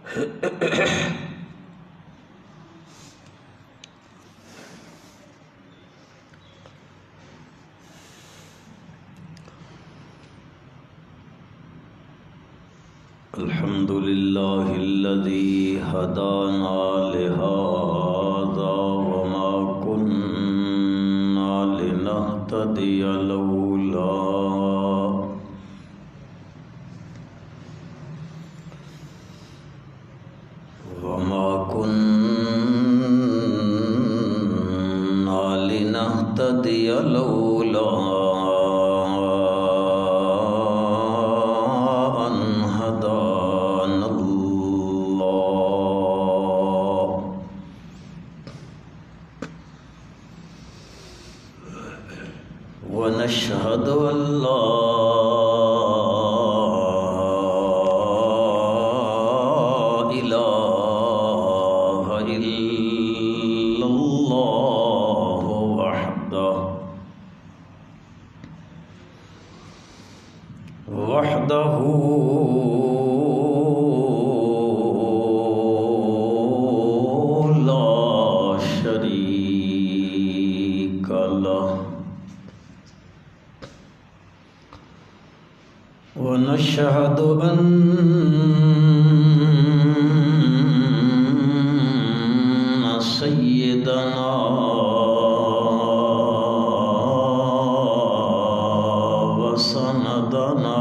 الحمد لله الذي هدانا لهذا وما كنا لنهتدي لولا أن هدانا الله. ونشهد أن لا إله إلا الله وحده لا شريك له. ونشهد أن سيدنا وسندنا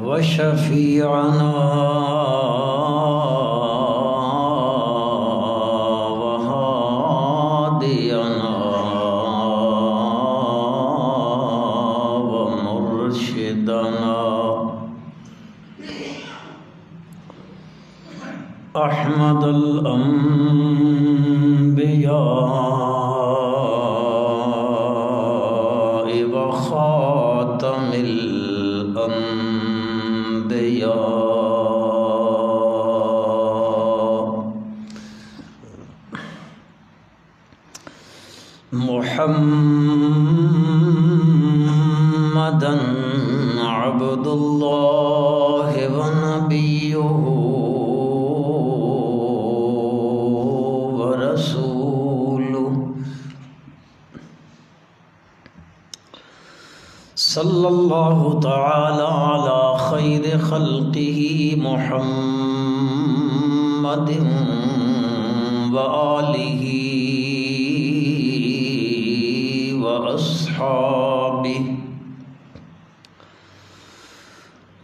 وشفيعنا وهادينا ومرشدنا أحمد الأنبياء وخاتم الأنبياء محمدا عبد الله ونبيه ورسوله صلى الله تعالى على خير خلقه محمد وآله وأصحابه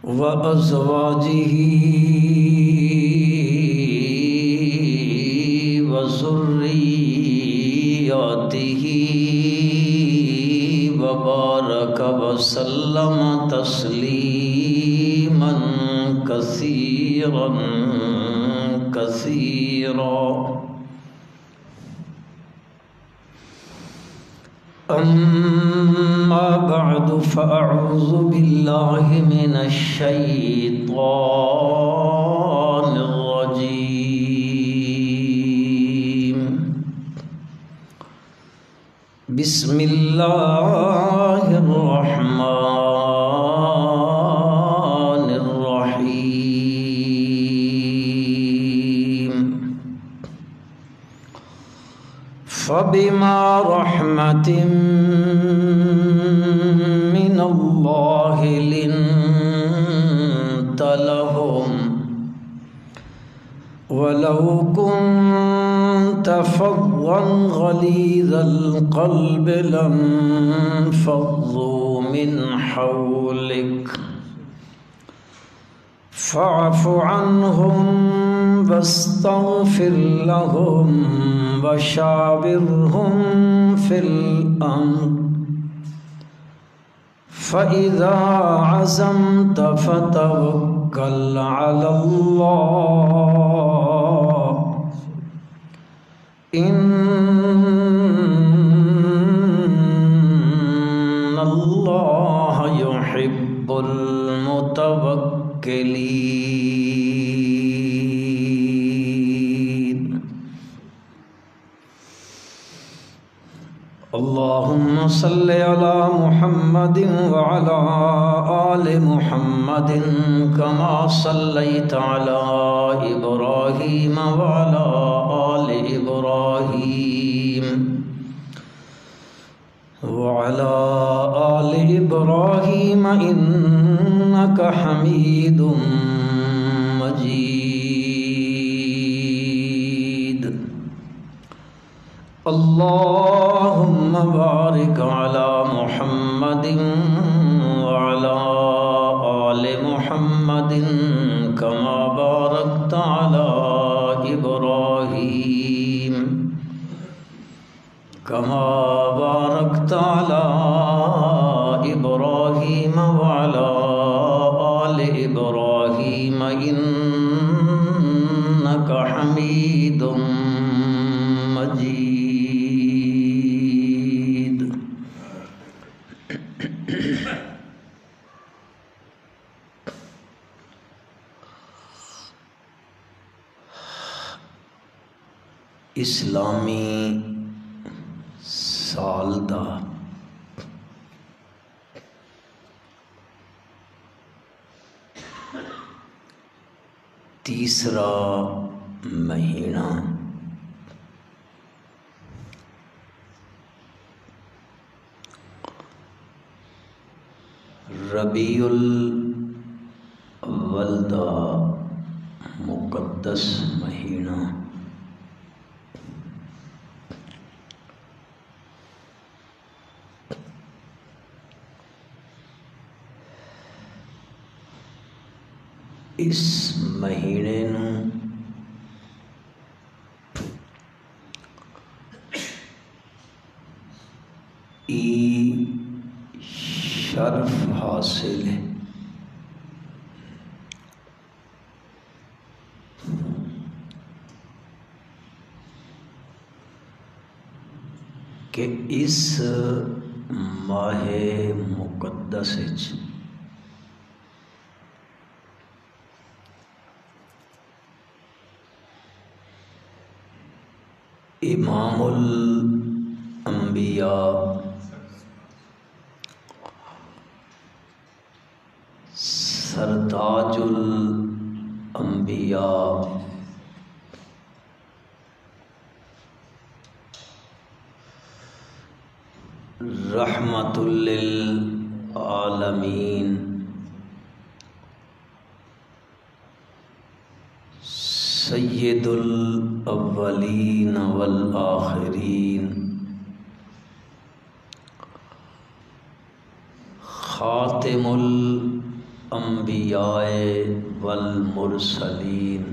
وأزواجه وذرياته وبارك وسلم تسليما كثيرا كثيرا. أما بعد فأعوذ بالله من الشيطان الرجيم. بسم الله الرحمن الرحيم. فبما رحمة من الله لنت لهم ولو كنت فظا غليظ القلب لانفضوا من حولك فاعف عنهم واستغفر لهم وشاورهم في الأمر فإذا عزمت فتوكل على الله إن الله يحب المتوكلين. اللهم صل على محمد وعلى آل محمد كما صليت على إبراهيم وعلى آل إبراهيم إنك حميد مجيد. اللهم بارك على محمد وعلى آل محمد كما باركت على إبراهيم وعلى آل إبراهيم إنك حميد مجيد. اسلامی سال دا تیسرا مہینہ ربیع الاول دا مقدس مہینہ اس مہینے نو شرف حاصل ہے کہ اس ماہ مقدس امام الانبیاء سرتاج الانبیاء رحمت للعالمین سید الاولین والآخرین خاتم الانبیاء والمرسلین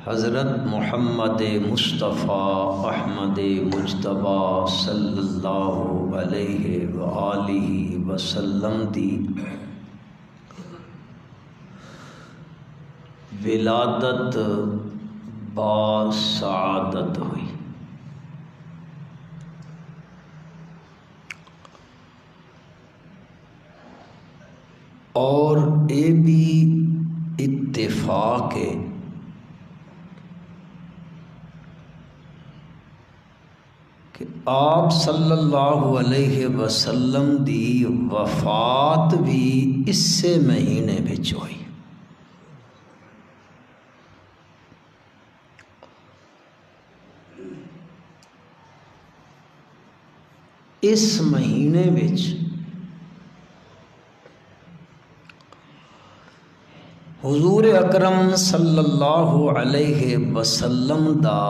حضرت محمد مصطفیٰ احمد مجتبی صلی اللہ علیہ وآلہ وسلم دی ولادت با سعادت ہوئی. اور یہ بھی اتفاق ہے کہ آپ صلی اللہ علیہ وسلم دی وفات بھی اسے مہینے بچ ہوئی. اس مہینے وچ حضور اکرم صلی اللہ علیہ وسلم دا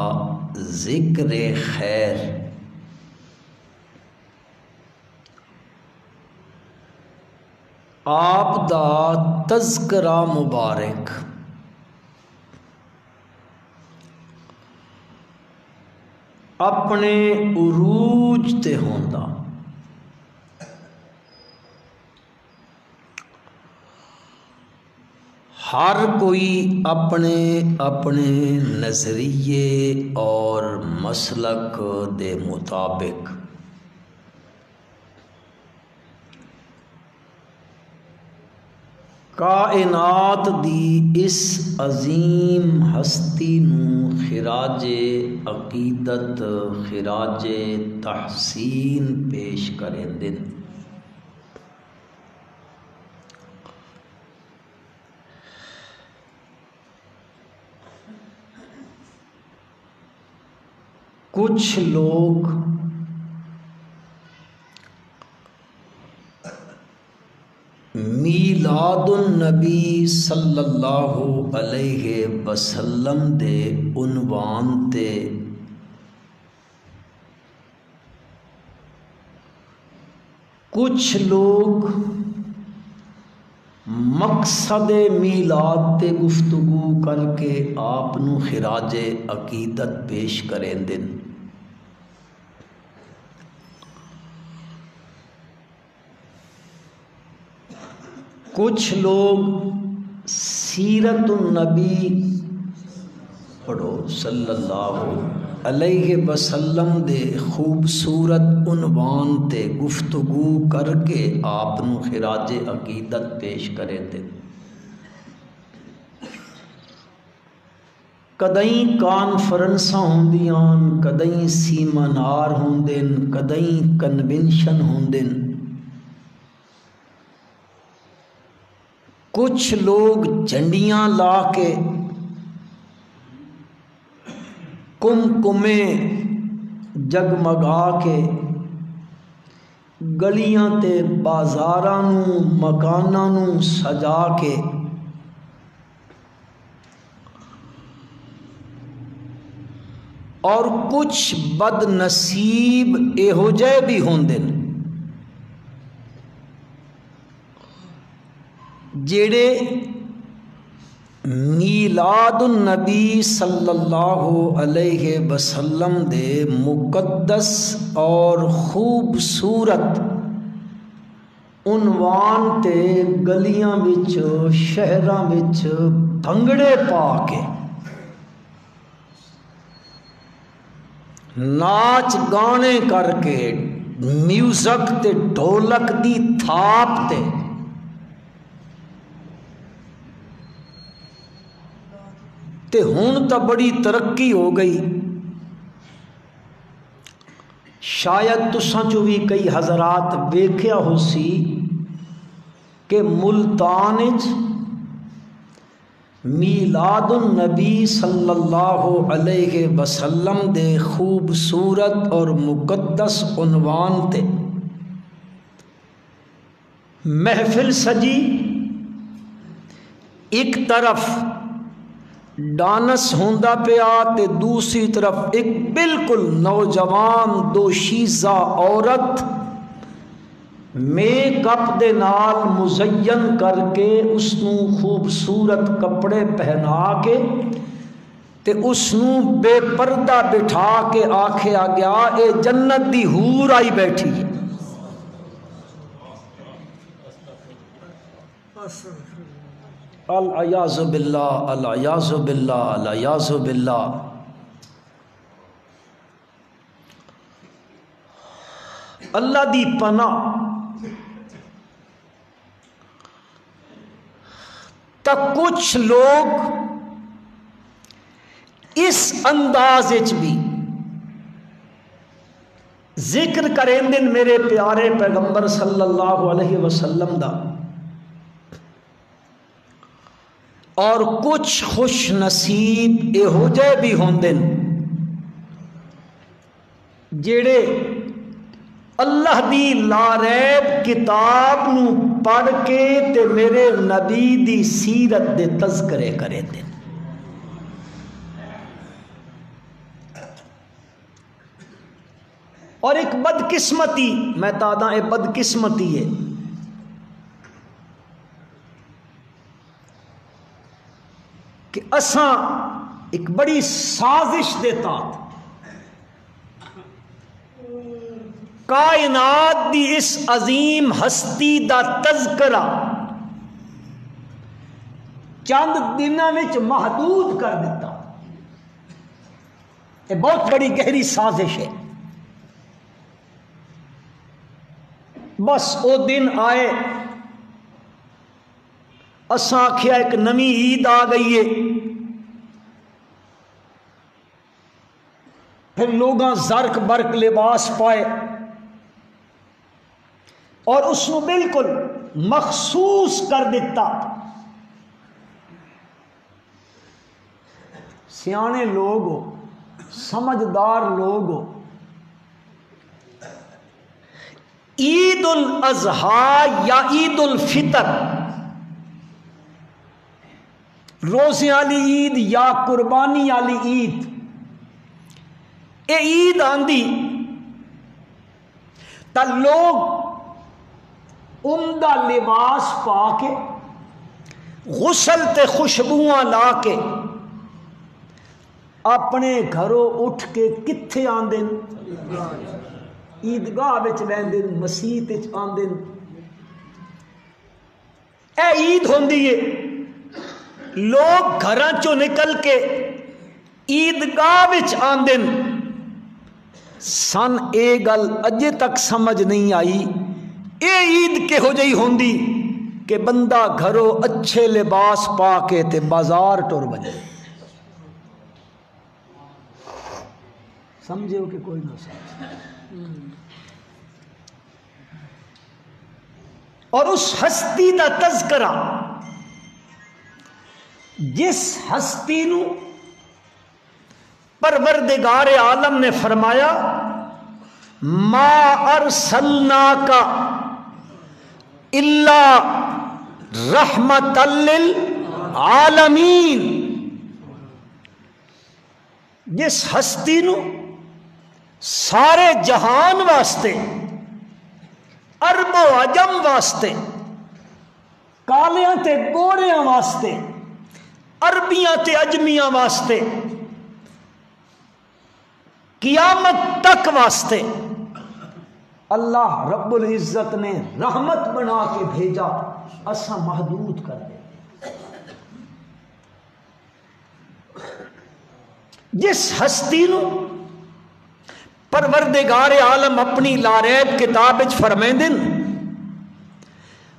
ذکر خیر آپ دا تذکرہ مبارک اپنے عروج تے ہوندا ہر کوئی اپنے اپنے نظریے اور مسلک دے مطابق کائنات دی اس عظیم ہستی نو خراج عقیدت خراج تحسین پیش کریندن۔ کچھ لوگ میلاد النبی صلی اللہ علیہ وسلم دے عنوان تے کچھ لوگ مقصد میلاد تے گفتگو کر کے آپ نو خراج عقیدت پیش کریندن۔ کچھ لوگ سیرت النبی پڑھو صلی اللہ علیہ وسلم دے خوبصورت عنوان تے گفتگو کر کے آپ نو خراج عقیدت پیش کرے دے۔ کدیں کانفرنساں ہوندیاں، کدیں سیمینار ہوندن، کدیں کنونشن ہوندن۔ کچھ لوگ جھنڈیاں لا کے کمکمے جگمگا کے گلیاں تے بازاراں نو مکاناں نو سجا کے اور کچھ بد نصیب ایہو جے بھی ہوندن جڑے میلاد النبی صلی اللہ علیہ وسلم دے مقدس اور خوبصورت عنوان تے گلیاں وچ شہراں وچ بھنگڑے پا کے ناچ گانے کر کے میوزک تے ڈھولک دی تھاپ تے ہن تو بڑی ترقی ہو گئی۔ شاید تساں چو بھی کئی حضرات ویکھیا ہو سی کہ ملتان وچ میلاد النبی صلی اللہ علیہ وسلم دے خوبصورت اور مقدس عنوان تے محفل سجی، ایک طرف ڈانس ہوندا پیا تے دوسری طرف ایک بالکل نوجوان دوشیزہ عورت میک اپ دے نال مزین کر کے اس نو خوبصورت کپڑے پہنا کے تے اس نو بے پردہ بٹھا کے آکھیا گیا اے جنت دی حور آئی بیٹھی ہے۔ العیاذ باللہ العیاذ باللہ العیاذ باللہ۔ اللہ دی پناہ تا کچھ لوگ اس انداز وچ بھی ذکر کریں دن میرے پیارے پیغمبر صلی اللہ علیہ وسلم دا، اور کچھ خوش نصیب ایہو جے بھی ہوندن جڑے اللہ دی لاریب کتاب نو پڑھ کے تے میرے نبی دی سیرت دے تذکرے کرے دن۔ اور ایک بدقسمتی، میں تاداں اے بدقسمتی ہے کہ اساں ایک بڑی سازش دیتا کائنات دی اس عظیم ہستی دا تذکرہ چند دنوں میں محدود کر دیتا۔ یہ بہت بڑی گہری سازش ہے۔ بس وہ دن آئے اساں آکھیا ایک نویں عید آ گئی ہے، پھر لوگاں زرق برق لباس پائے اور اس کو بالکل مخصوص کر دیتا۔ سیانے لوگ ہو، سمجھدار لوگ ہو، عید الاضحیٰ یا عید الفطر، روزے والی عید یا قربانی والی عید، اے عید آندی تا لوگ عمدہ لباس پا کے غسل تے خوشبوواں لا کے اپنے گھروں اٹھ کے کتھے آندے عیدگاہ وچ لیندے، مسیت وچ آندے۔ اے عید ہوندی ہے، لوگ گھراں چوں نکل کے عیدگاہ وچ آندے۔ سن اے گل اجے تک سمجھ نہیں آئی اے عید کہو جئی ہوندی کہ بندہ گھروں اچھے لباس پا کے تے بازار ٹر بجے۔ سمجھے ہو کہ کوئی نہ سمجھے؟ اور اس ہستی دا تذکرہ جس ہستی نو پروردگار عالم نے فرمایا ما ارسلناک الا رحمۃ للعالمین، جس ہستی نو سارے جہان واسطے، عرب و عجم واسطے، کالیاں تے گوریاں واسطے، عربیاں تے اجمیاں واسطے، قیامت تک واسطے اللہ رب العزت نے رحمت بنا کے بھیجا، اساں محدود کر دے۔ جس ہستی نو پروردگار عالم اپنی لاریب کتاب وچ فرمیندن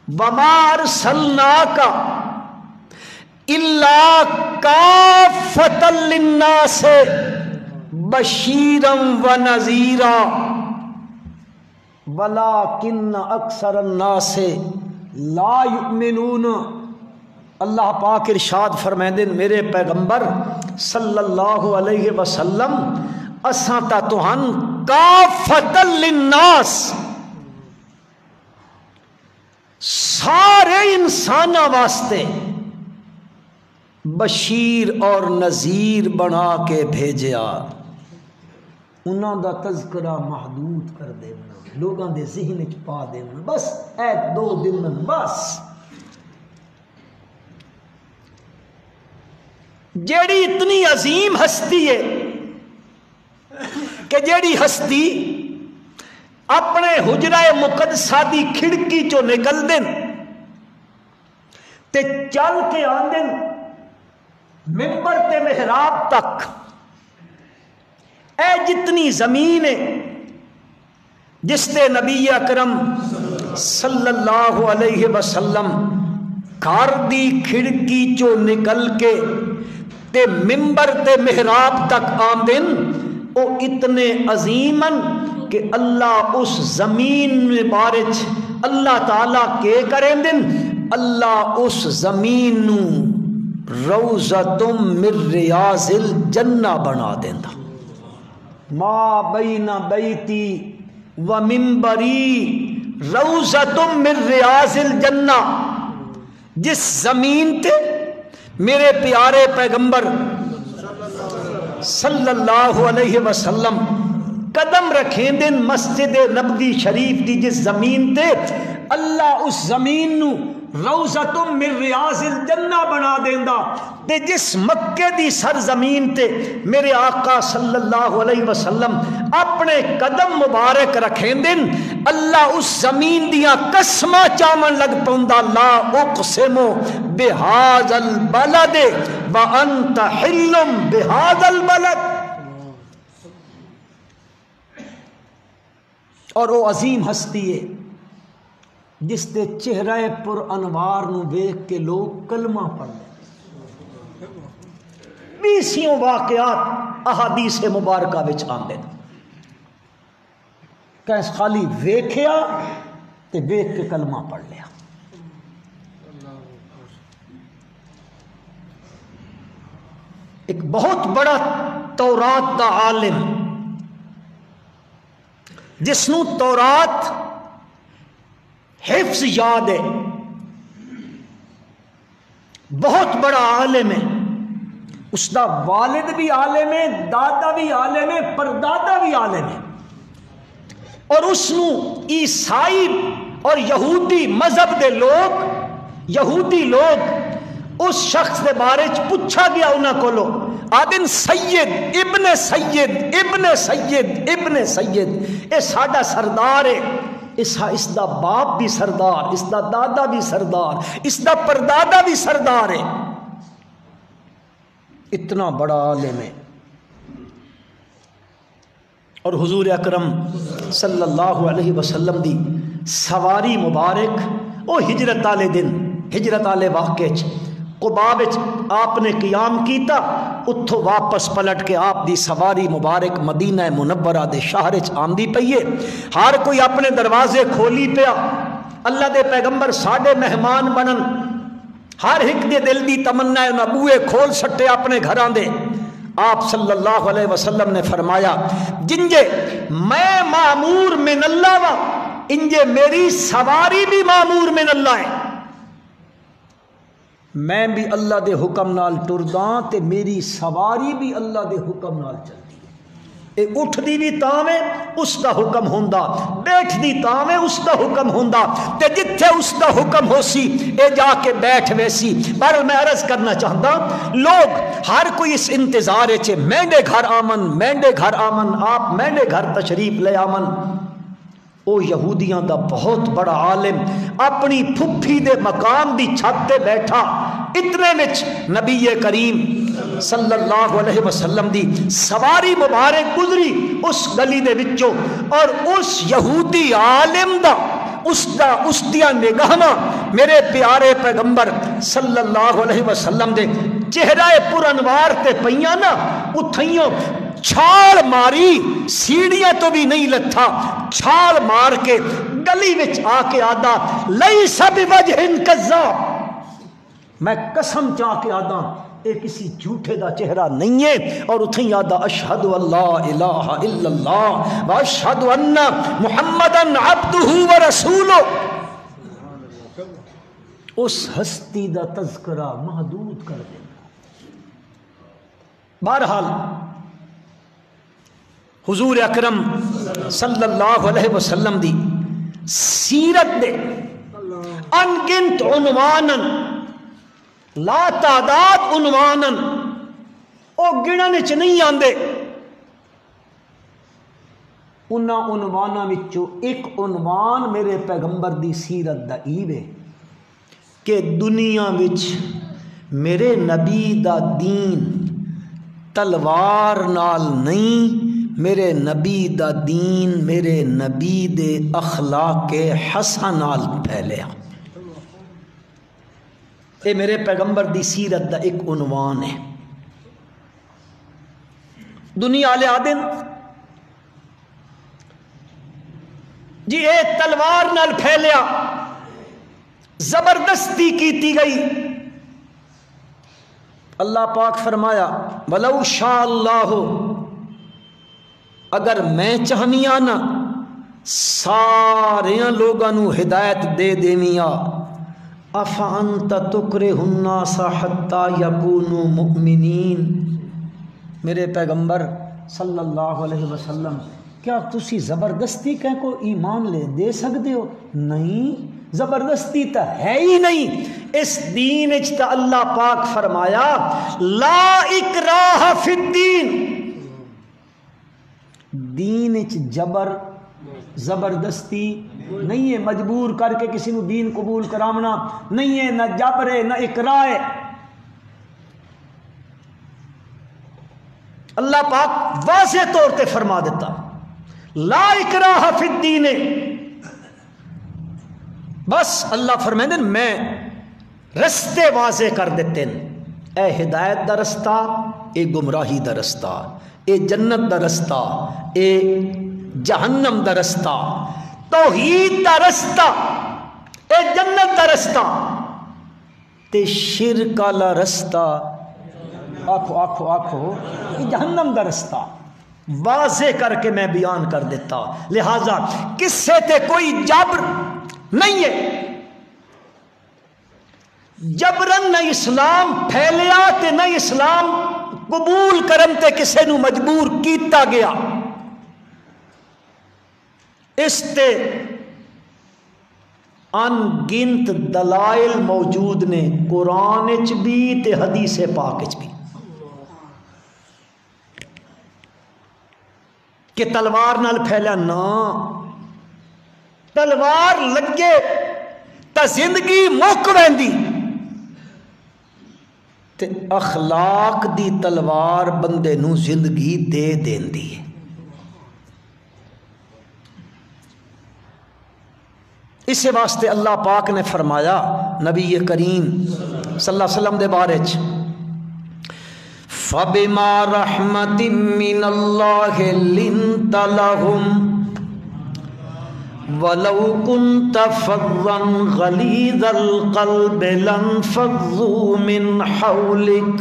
وما ارسلناک الا کافۃ للناس بشیرا ونذیرا ولکن اکثر الناس لا یؤمنون۔ اللہ پاک ارشاد فرمیندن میرے پیغمبر صلی اللہ علیہ وسلم اساں تا تہن کافۃ للناس، سارے انساناں واسطے بشیر اور نذیر بنا کے بھیجیا۔ انہاں دا تذکرہ محدود کر دینا، لوگاں دے ذہن وچ پا دینا، بس اے 2 دن بس۔ جیڑی اتنی عظیم ہستی ہے کہ جیڑی ہستی اپنے حجرہ مقدسہ دی کھڑکی چو نکل دن تے چل کے آندن منبر تے محراب تک، اے جتنی زمین ہے جس تے نبی اکرم صلی اللہ علیہ وسلم گھر دی کھڑکی چو نکل کے تے منبر تے محراب تک آمدن، او اتنے عظیمن کہ اللہ اس زمین میں بارچ اللہ تعالیٰ کے کریں دن، اللہ اس زمین نو روضۃ من ریاض الجنہ بنا دینا۔ ما بین بیتی و منبری روضۃ من ریاض الجنہ، جس زمین تے میرے پیارے پیغمبر صلی اللہ علیہ وسلم قدم رکھیں دن مسجد نبوی شریف دی جس زمین تے اللہ اس زمین نو روضۃ من ریاض الجنہ بنا دیندا، تے جس مکے دی سرزمین تے میرے آقا صلی اللہ علیہ وسلم اپنے قدم مبارک رکھیں دن، اللہ اس زمین دیاں قسمہ چامن لگ پوندا لا اقسم بہذا البلد وانت حل بہذا البلد۔ اور وہ عظیم ہستی ہے جس دے چہرہ پر انوار نو دیکھ کے لوگ کلمہ پڑھ لیں. 20 واقعات احادیث مبارکہ وچ آندے کہ خالی ویکھیا تے دیکھ کے کلمہ پڑھ لیا. ایک بہت بڑا تورات دا عالم جس نو تورات حفظ یاد ہے، بہت بڑا عالم ہے، اس دا والد بھی عالم ہے، دادا بھی عالم ہے، پردادا بھی عالم ہے، اور اس نو عیسائی اور یہودی مذہب دے لوگ، یہودی لوگ اس شخص دے بارے پوچھا گیا انہاں کولو، آدن سید ابن سید ابن سید ابن سید، اے ساڈا سردار ہے، اس دا باپ بھی سردار، اس دا دادا بھی سردار، اس دا پردادا بھی سردار ہے، اتنا بڑا عالم ہے. اور حضور اکرم صلی اللہ علیہ وسلم دی سواری مبارک او ہجرت والے دن، ہجرت والے واقعے قباء وچ آپ نے قیام کیتا، اتھوں واپس پلٹ کے آپ دی سواری مبارک مدینہ منورہ دے شہر وچ آندی پئی ہے. ہر کوئی اپنے دروازے کھولی پیا، اللہ دے پیغمبر ساڈے مہمان بنن، ہر ایک دے دل دی تمنا ہے نبوے کھول سٹے اپنے گھراں دے. آپ صلی اللہ علیہ وسلم نے فرمایا جنجے میں معمور من اللہ وا انجے میری سواری بھی معمور من اللہ ہے، میں بھی اللہ دے حکم نال ٹرداں تے میری سواری بھی اللہ دے حکم نال چلدی ہے. اے اٹھ دی بھی تاویں اس دا حکم ہوندا، بیٹھ دی تاویں اس دا حکم ہوندا، تے جتھے اس دا حکم ہو سی اے جا کے بیٹھ ویسی. پر میں عرض کرنا چاہتا لوگ ہر کوئی اس انتظار ہے مینڈے گھر آمن، مینڈے گھر آمن، آپ مینڈے گھر تشریف لے آمن. او یہودیاں دا بہت بڑا عالم اپنی پھپھی دے مقام دی چھت تے بیٹھا، اتنے وچ نبی کریم صلی اللہ علیہ وسلم دی سواری مبارک گزری اس گلی دے وچوں، اور اس یہودی عالم دا اس دیا نگاہاں میرے پیارے پیغمبر صلی اللہ علیہ وسلم دے چہرہ پر انوار تے پیاں نا، اتھائیوں چھال ماری، سیڑھیاں تو بھی نہیں لتھا، چھال مار کے گلی وچ آ کے آدھا لیس بوجہ کذاب، میں قسم چاہ کے آدھا اے کسی جھوٹے دا چہرہ نہیں ہے، اور اتھیں آدھا اشہد ان لا الہ الا اللہ و اشہد ان محمدن عبدہ و رسولہ. اس ہستی دا تذکرہ محدود کر دینا. بہرحال حضور اکرم صلی اللہ علیہ وسلم دی سیرت دے انگنت عنوانن، لا تعداد عنوانن، او گنن چ نہیں آندے. انہاں عنواناں وچوں ایک عنوان میرے پیغمبر دی سیرت دا ایوے کہ دنیا وچ میرے نبی دا دین تلوار نال نہیں، میرے نبی دا دین میرے نبی دے اخلاق حسن نال پھیلیا. اے میرے پیغمبر دی سیرت دا ایک عنوان ہے. دنیا والے آدن جی اے تلوار نال پھیلیا، زبردستی کیتی گئی. اللہ پاک فرمایا ولو شاء اللہ، اگر میں چاہنیاں نا سارے لوگاں نو ہدایت دے دیویاں. افانت تکرہ الناس حتی یکونوا مؤمنین، میرے پیغمبر صلی اللہ علیہ وسلم کیا تسی زبردستی کہہ کو ایمان لے دے سکتے ہو؟ نہیں، زبردستی تو ہے ہی نہیں. اس دین اچتا اللہ پاک فرمایا لا اکراہ فی الدین، دین اچ جبر زبردستی نہیں ہے، مجبور کر کے کسی نو دین قبول کرامنا نہیں ہے، نہ جبر ہے نہ اکراہ ہے. اللہ پاک واضح طور تے فرما دیتا لا اکراہ فی الدین. بس اللہ فرمائیں میں رستے واضح کر دیتے ہیں، اے ہدایت دا رستہ، اے گمراہی دا رستہ، اے جنت دا رستہ، اے جہنم دا رستہ، توحید دا رستہ، اے جنت دا رستہ، تے شرک والا رستہ، آکھو آکھو آکھو، اے جہنم دا رستہ واضح کر کے میں بیان کر دیتا۔ لہذا کس سے تے کوئی جبر نہیں ہے، جبرن نہ اسلام پھیلیا تے نہ اسلام قبول کرن تے کسے نو مجبور کیتا گیا۔ اس تے ان گنت دلائل موجود نے، قرآن وچ بھی تے حدیث پاک وچ بھی، کہ تلوار نال پھیلا نا، تلوار لگے تا زندگی مک ویندی، تے اخلاق دی تلوار بندے نو زندگی دے دیندی ہے۔ اس واسطے اللہ پاک نے فرمایا نبی کریم صلی اللہ علیہ وسلم دے بارے چ، فَبِمَا رَحْمَةٍ مِّنَ اللَّهِ لِنْتَ لَهُمْ وَلَوْ كُنْتَ فَظًّا غَلِيظَ الْقَلْبِ لَانفَضُّوا مِنْ حَوْلِكَ۔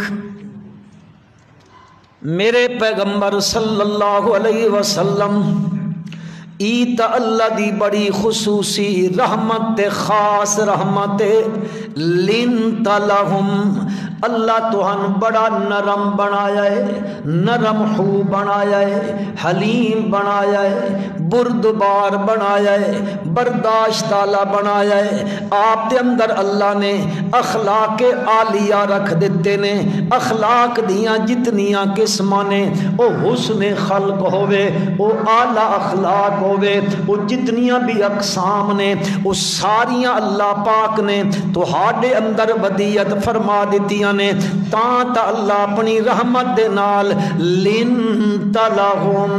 میرے پیغمبر صلی اللہ علیہ وسلم ایت اللہ دی بڑی خصوصی رحمت خاص رحمت لنت لہم، اللہ توہن بڑا نرم بنایا ہے، نرم خو بنایا ہے، حلیم بنایا ہے، بردبار بنایا ہے، برداشت والا بنایا ہے۔ آپ دے اندر اللہ نے اخلاق عالیہ رکھ دیتے نے، اخلاق دیاں جتنیاں قسماں نے، او حسن خلق ہوئے، او اعلی اخلاق ہوئے، وہ جتنیاں بھی اقسام نے وہ ساریاں اللہ پاک نے تہاڈے اندر ودیت فرما دیتیاں نے، تا اللہ اپنی رحمت دے نال لنت لہم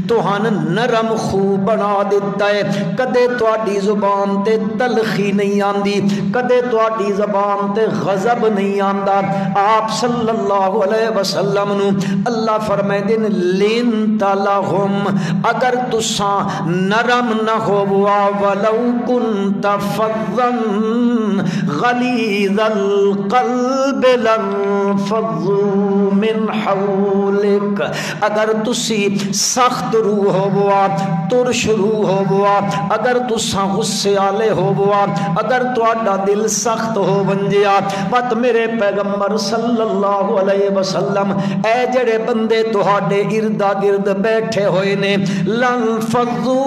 توہن نرم خو بنا دیتا ہے۔ کدے تواڈی زبان تے تلخی نہیں آندی، کدے تواڈی زبان تے غضب نہیں آندا۔ آپ صلی اللہ علیہ وسلم نو اللہ فرمائے لنت لہم، اگر تساں نرم نہ ہووا، ولو کنت فظا غلیظ القلب لانفضوا من حولک، اگر تسی سخت روح ہوا، ترش روح ہوا، اگر تساں غصے والے ہوا، اگر تہاڈا دل سخت ہو ونجیا، بت میرے پیغمبر صلی اللہ علیہ وسلم اے جڑے بندے تہاڈے اردا گرد بیٹھے ہوئے نے، لانفضوا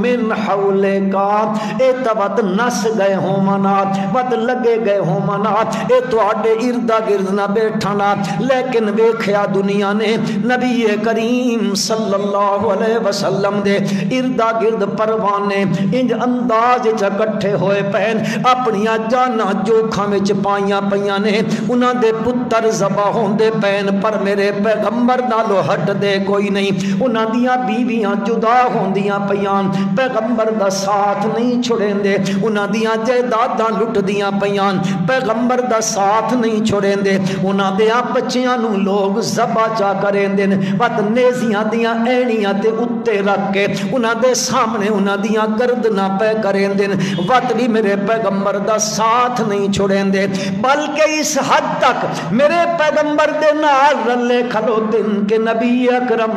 من حولکا، اے تبت نس گئے ہو منا، بت لگے گئے ہو منا، اے تواڈے اردا گرد نہ بیٹھنا۔ لیکن ویکھیا دنیا نے نبی کریم صلی اللہ علیہ وسلم دے اردا گرد پروانے انج انداز چ اکٹھے ہوئے پین، اپنیاں جاناں جوکھاں وچ پائیاں پیاں نے، انہاں دے پتر ذبح ہوندے پین، پر میرے پیغمبر نالو ہٹ دے کوئی نہیں، انہاں دیاں بیویاں جدا ہوندیاں پیاں، پیغمبر دا ساتھ نہیں چھڑیں دے، انہاں دیاں جائیداداں لٹ دیاں پیاں، پیغمبر دا ساتھ نہیں چھڑیں دے، انہاں دیاں بچیاں نو لوگ ذبح چا کریں دے، وقت نیزیاں دیاں اینیاں تے اتے رکھ کے انہاں دے سامنے انہاں دیاں گردناں پہ کریں دے، وقت بھی میرے پیغمبر دا ساتھ نہیں چھڑیں دے، بلکہ اس حد تک میرے پیغمبر دے نال رلے کھلو دن کے نبی اکرم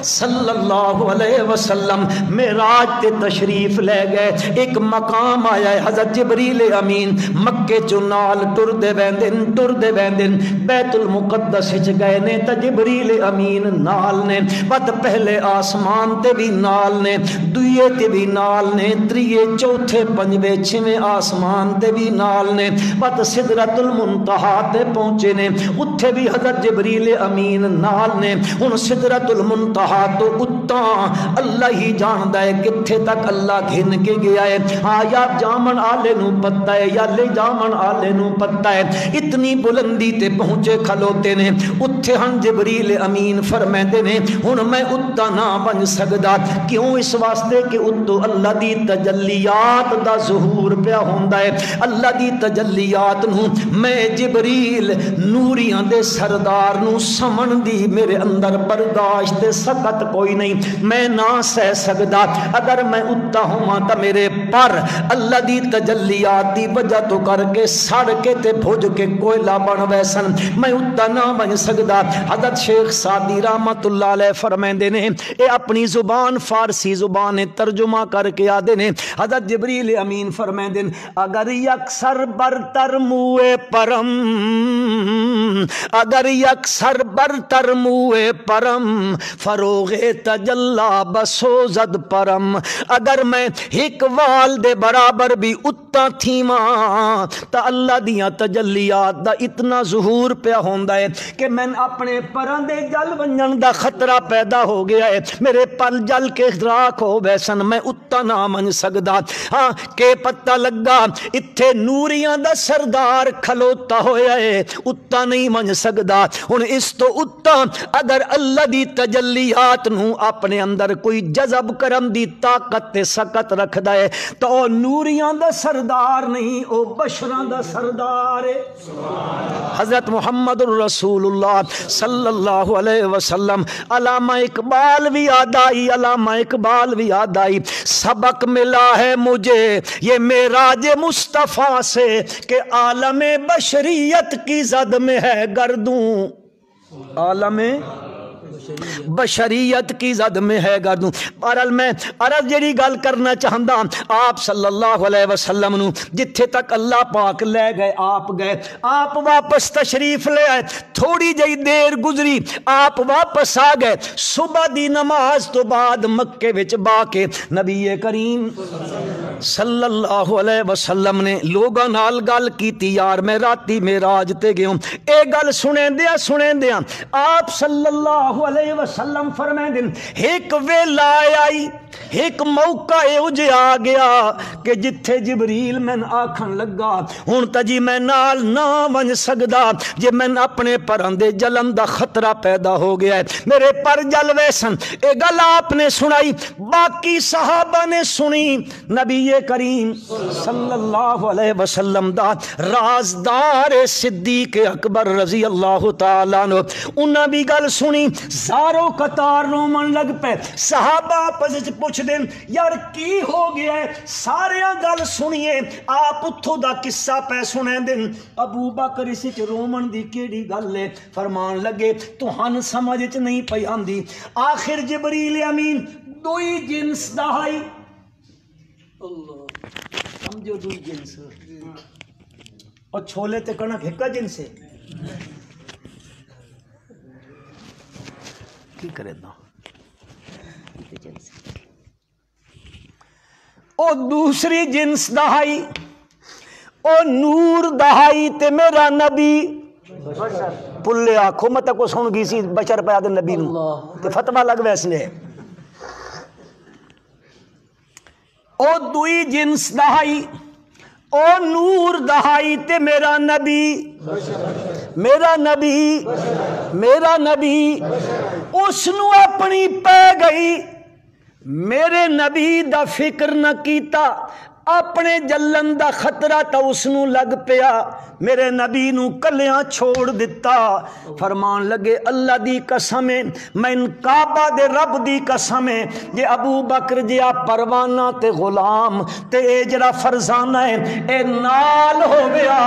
صلی اللہ علیہ وسلم معراج تے تشریف لے گئے۔ ایک مقام آیا ہے، حضرت جبریل امین مکے چوں نال ٹردے ویندن بیت المقدس وچ گئے نے، تے جبریل امین نال نے، بد پہلے آسمان تے بھی نال نے، دوئے تے بھی نال نے، تریے چوتھے پنجویں چھویں آسمان تے بھی نال نے، بد سدرۃ المنتہا تے پہنچے نے، اتھے بھی حضرت جبریل امین نال نے۔ ہن سدرۃ المنتہا کہا تو اتنا اللہ ہی جاندا ہے کتھے تک اللہ گھن کے گیا ہے. ہاں یا جامن آلے نو پتہ ہے یا لے جامن آلے نو پتہ ہے. اتنی بلندی تے پہنچے کھلوتے نے. اتھے ہن جبریل امین فرمیندے نے ہن میں اتا نہ بن سکدا. کیوں؟ اس واسطے کہ اتو اللہ دی تجلیات دا ظہور پیا ہوندا ہے. اللہ دی تجلیات نو میں جبریل نوریاں دے سردار نو سمن دی میرے اندر برداشت سکت کوئی نہیں. میں نہ سہ سکدا. اگر میں اتا ہواں تا میرے پر اللہ دی تجلیات دی وجہ تو کر کے سڑ کے تے بھج کے کوئلہ بن ویسن. میں اتا نہ بن سکدا. حضرت شیخ سعدی رحمت اللہ علیہ فرمیندے نے اے اپنی زبان فارسی زبان ترجمہ کر کے آدے نے. حضرت جبریل امین فرمیندے اگر یکسر برتر موئے پرم اگر یکسر برتر موئے پرم فروغ تجلا بسوزد پرم. اگر میں ایک وال دے برابر بھی اتا تھیواں تا اللہ دیاں تجلیات دا اتنا ظہور پیا ہوندا ہے کہ میں اپنے پران دے جل ونجن دا خطرہ پیدا ہو گیا ہے. میرے پر جل کے راکھ ہو بیسن. میں اتا نہ من سکدا. ہاں کہ پتہ لگا اتھے نوریاں دا سردار کھلوتا ہویا ہے. اتا نہیں من سکدا. ہن اس تو اتا اگر اللہ دی تجلیات نو اپنے اندر کوئی جذب کرم دی طاقت تے سکت رکھدا ہے تو او نوریاں دا سردار نہیں او بشراں دا سردار ہے. حضرت محمد رسول اللہ صلی اللہ علیہ وسلم علامہ اقبال بھی آدائی علامہ اقبال بھی آدائی سبق ملا ہے مجھے یہ معراج مصطفیٰ سے کہ عالم بشریت کی زد میں ہے گردوں. عالم بشریت کی زد میں ہے گردوں. بہرحال میں عرض جڑی گل کرنا چاہندا آپ صلی اللہ علیہ وسلم نو جتھے تک اللہ پاک لے گئے آپ گئے. آپ واپس تشریف لے آئے. تھوڑی جئی دیر گزری آپ واپس آ گئے. صبح دی نماز تو بعد مکے وچ با کے نبی کریم صلی اللہ علیہ وسلم نے لوگاں نال گل کیتی یار میں راتی معراج تے گیا ہوں. اے گل سنے دیاں آپ صلی اللہ علیہ وسلم فرمائیں ایک ویلا آئی ایک موقع اے آ گیا کہ جتھے جبریل میں آکھن لگا ہن تا جی میں نال نہ ون سکدا جے میں اپنے پرندے جلن دا خطرہ پیدا ہو گیا ہے میرے پر جل ویسن. اے گل آپ نے سنائی باقی صحابہ نے سنی. نبی کریم صلی اللہ علیہ وسلم دا رازدار صدیق اکبر رضی اللہ تعالیٰ عنہ انہاں بھی گل سنی. زارو قطار رومن لگ پے. صحابہ آپس پوچھ دیں یار کی ہو گیا ہے. سارے گل سنیے آپ اتھو دا قصہ پہ سنے دیں. ابو بکر اسی چ رومن دی کیڑی گل ہے فرمان لگے تو ہن سمجھ چ نہیں پئی آندی. آخر جبریل امین دوئی جنس دہائی سمجھو دوئی جنس اور چھولے تے کنک ہکا جنس ہے کی کرے نا او دوسری جنس دہائی او نور دہائی تے میرا نبی پلے آنکھوں مت کو سن گئی سی بشر پہ آدھے نبی نو تے فتوہ لگ ویسنے او دوئی جنس دہائی او نور دہائی تے میرا نبی اس نو اپنی پہ گئی. میرے نبی دا فکر نہ کیتا اپنے جلن دا خطرہ تا اس نو لگ پیا. میرے نبی نو کلیاں چھوڑ دیتا. فرمان لگے اللہ دی قسم میں کعبہ دے رب دی قسم یہ ابو بکر جیا پروانہ تے غلام تے اے جڑا فرزانہ ہے اے نال ہو گیا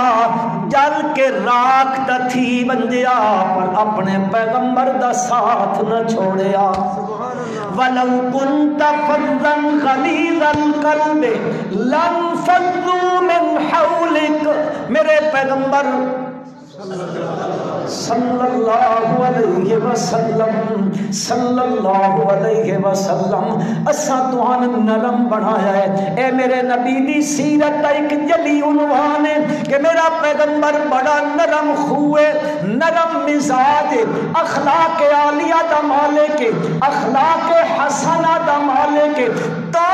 جل کے راکھ تا تھی بنجیا پر اپنے پیغمبر دا ساتھ نہ چھوڑیا. وَلَوْ كُنْتَ فَضًّا غَلِيظَ الْقَلْبِ لَنْفَضُّوا مِنْ حَوْلِكَ. میرے پیغمبر صلی اللہ علیہ وسلم صلی اللہ علیہ وسلم اساں تہاں نرم بنایا ہے. اے میرے نبی دی سیرت دا ایک جلی عنوان ہے کہ میرا پیغمبر بڑا نرم خوئے نرم مزاج اخلاق عالیہ دا مالک اخلاق حسنہ دا مالک تا